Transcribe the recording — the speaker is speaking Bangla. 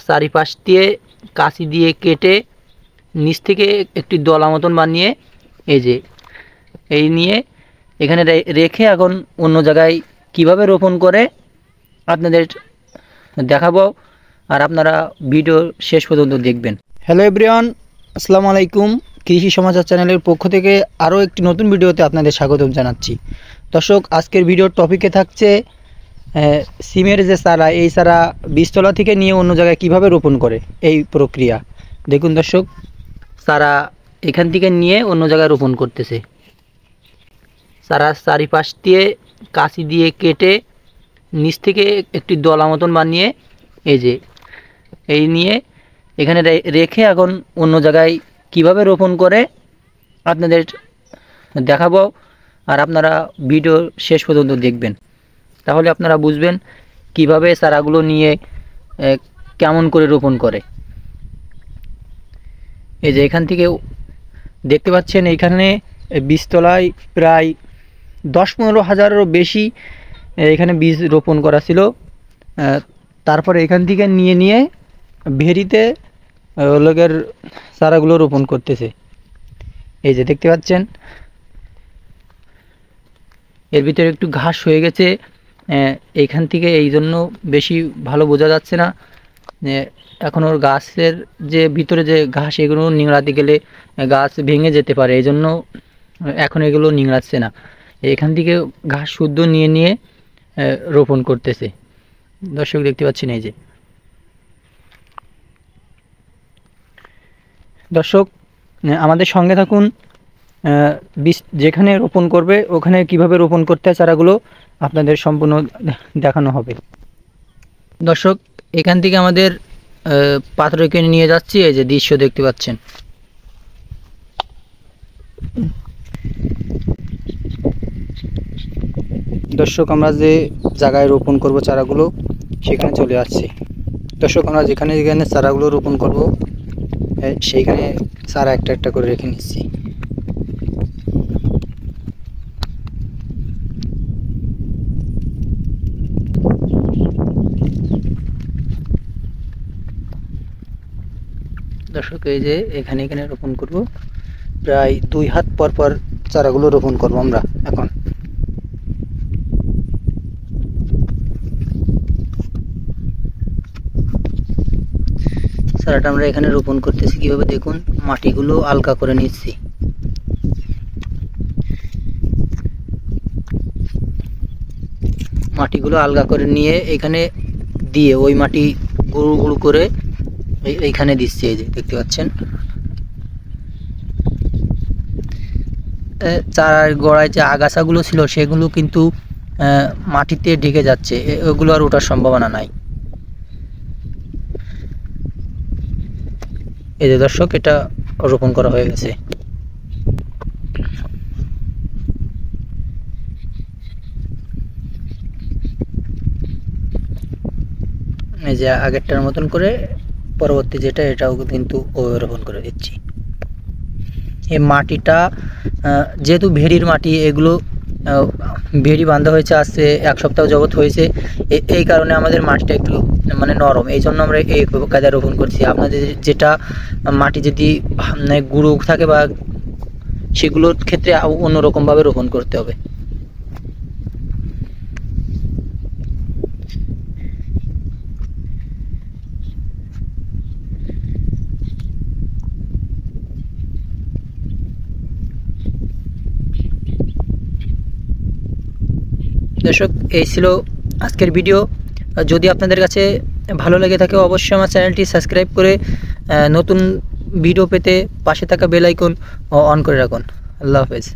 চারিপাশ দিয়ে কাঁচি দিয়ে কেটে নিচ থেকে একটি দলা মতন বানিয়ে এই নিয়ে এখানে রেখে এখন অন্য জায়গায় কিভাবে রোপণ করে আপনাদের দেখাবো, আর আপনারা ভিডিও শেষ পর্যন্ত দেখবেন। হ্যালো এভরিওয়ান, আসসালামু আলাইকুম। কৃষি সমাচার চ্যানেলের পক্ষ থেকে আরও একটি নতুন ভিডিওতে আপনাদের স্বাগতম জানাচ্ছি। দর্শক, আজকের ভিডিওর টপিকে থাকছে সিমের যে চারা, এই চারা বীজতলা থেকে নিয়ে অন্য জায়গায় কিভাবে রোপণ করে এই প্রক্রিয়া দেখুন। দর্শক, চারা এখান থেকে নিয়ে অন্য জায়গায় রোপণ করতেছে। চারা চারিপাশ দিয়ে কাঁচি দিয়ে কেটে নিচ থেকে একটি দলা মতন বানিয়ে এই নিয়ে এখানে রেখে এখন অন্য জায়গায় কিভাবে রোপণ করে আপনাদের দেখাবো, আর আপনারা ভিডিও শেষ পর্যন্ত দেখবেন। তাহলে আপনারা বুঝবেন কিভাবে চারাগুলো নিয়ে কেমন করে রোপণ করে। এখান থেকে দেখতে পাচ্ছেন, এইখানে বীজতলায় প্রায় 10-15 হাজারেরও বেশি এখানে বীজ রোপণ করা ছিল। তারপরে এখান থেকে নিয়ে ভেরিতে লোকের চারাগুলো রোপণ করতেছে। দেখতে পাচ্ছেন, এর ভিতরে একটু ঘাস হয়ে গেছে এইখান থেকে, এই জন্য বেশি ভালো বোঝা যাচ্ছে না। এখন ওর গাছের যে ভিতরে যে ঘাস, এগুলো নিংড়াতে গেলে গাছ ভেঙে যেতে পারে, এই জন্য এখন এগুলো নিংড়াচ্ছে না। এখান থেকে ঘাস শুদ্ধ নিয়ে রোপণ করতেছে। দর্শক, দেখতে পাচ্ছেন দর্শক, আমাদের সঙ্গে থাকুন। বীজ যেখানে রোপণ করবে ওখানে কিভাবে রোপণ করতে হয় চারাগুলো আপনাদের সম্পূর্ণ দেখানো হবে। দর্শক, এখান থেকে আমাদের পাত্র কিনে নিয়ে যাচ্ছি। দৃশ্য দেখতে পাচ্ছেন। দর্শক, আমরা যে জায়গায় রোপণ করব চারাগুলো সেখানে চলে আসছি। দর্শক, আমরা যেখানে চারাগুলো রোপণ করব সেইখানে চারা একটা করে রেখে নিচ্ছি। দর্শক, এখানে রোপণ করব। প্রায় 2 হাত পর চারাগুলো রোপণ করব আমরা। এখন চারাটা আমরা এখানে রোপণ করতেছি কিভাবে দেখুন। মাটিগুলো আলগা করে নিচ্ছি। মাটিগুলো আলগা করে নিয়ে এখানে দিয়ে ওই মাটি গুঁড়ো গুঁড়ো করে এইখানে দিচ্ছি। দেখতে পাচ্ছেন, চারার গোড়ায় যে আগাছাগুলো ছিল সেগুলো কিন্তু মাটিতে ঢেকে যাচ্ছে, ওগুলো আর ওঠার সম্ভাবনা নাই। দর্শক, এটা রোপণ করা হয়ে গেছে। আগেরটার মতন করে পরবর্তী যেটা, এটাও কিন্তু রোপণ করে দিচ্ছি। এই মাটিটা যেহেতু ভেরির মাটি, এগুলো ভেরি বাঁধা হয়েছে আজকে 1 সপ্তাহ যাবত হয়েছে। এই কারণে আমাদের মাটিটা একটু নরম, এই জন্য আমরা এই কায়দায় রোপণ করছি। আপনাদের যেটা মাটি যদি গুঁড়ো থাকে বা সেগুলোর ক্ষেত্রে অন্যরকমভাবে রোপণ করতে হবে। দর্শক, এই ছিল আজকের ভিডিও। যদি আপনাদের কাছে ভালো লেগে থাকে অবশ্যই আমার চ্যানেলটি সাবস্ক্রাইব করে নতুন ভিডিও পেতে পাশে থাকা বেল আইকন অন করে রাখুন। আল্লাহ হাফেজ।